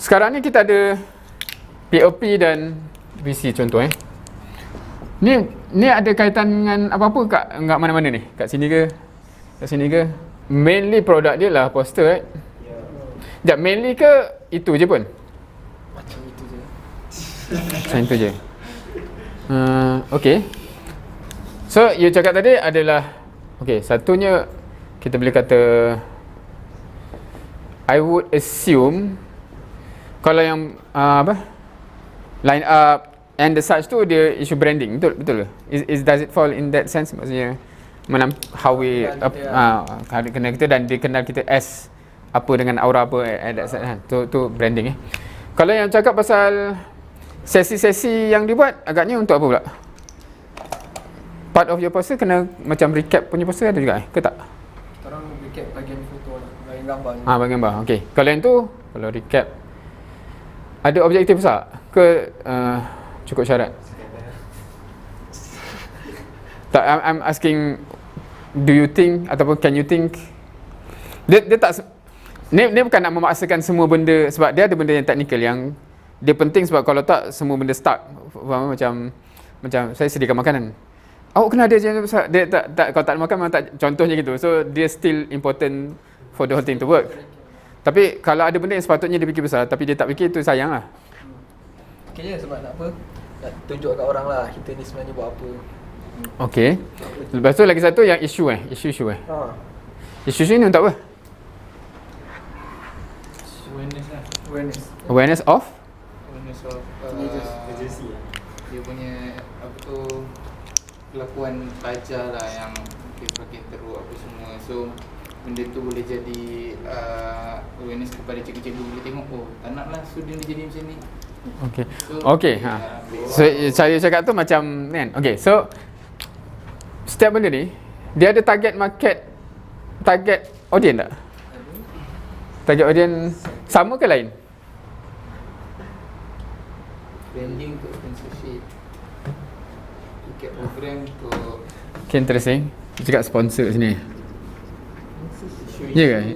Sekarang ni kita ada POP dan VC contoh Ni ada kaitan dengan apa-apa kat mana-mana ni? Kat sini ke? Kat sini ke? Mainly produk dia lah poster, right? Sekejap, mainly ke itu je pun? Macam itu je. Macam itu je. Okay. So, you cakap tadi adalah, okay, satunya kita boleh kata I would assume kalau yang line up and the such tu dia isu branding, betul ke? Does it fall in that sense? Maksudnya how we kenal kita dan dia kenal kita as apa dengan aura apa at that side, tu branding Kalau yang cakap pasal sesi-sesi yang dibuat, agaknya untuk apa pula? Part of your poster kena macam recap punya poster ada juga ke tak? Orang recap bahagian foto lah, bahagian gambar. Bahagian gambar. Okey. Kalau yang tu, kalau recap ada objektif besar ke cukup syarat? Tak, I'm asking, do you think ataupun can you think dia tak ni bukan nak memaksakan semua benda, sebab dia ada benda yang teknikal yang dia penting, sebab kalau tak semua benda stuck. Faham? Macam saya sediakan makanan, awak kena ada je besar, dia tak kalau tak makan memang tak, contohnya gitu. So dia still important for the whole thing to work. Tapi kalau ada benda yang sepatutnya dia fikir besar tapi dia tak fikir, tu sayang lah. Okay je, sebab nak apa? Nak tunjuk kat orang lah kita ni sebenarnya buat apa. Okay. Lepas tu lagi satu yang isu isu Isu ni untuk apa? Awareness lah. Awareness of Agency dia punya apa tu, kelakuan pelajar lah yang makin teruk apa semua. So benda tu boleh jadi awareness kepada cikgu-cikgu, boleh tengok tak naklah student dia jadi macam ni. Okay. So, okay. So saya cakap tu macam kan. Okay. So setiap benda ni dia ada target market, target audience tak? Target audience sama ke lain? Branding untuk sponsorship, tiket program untuk Okay, interesting. Dia cakap sponsor sini. Ya ke?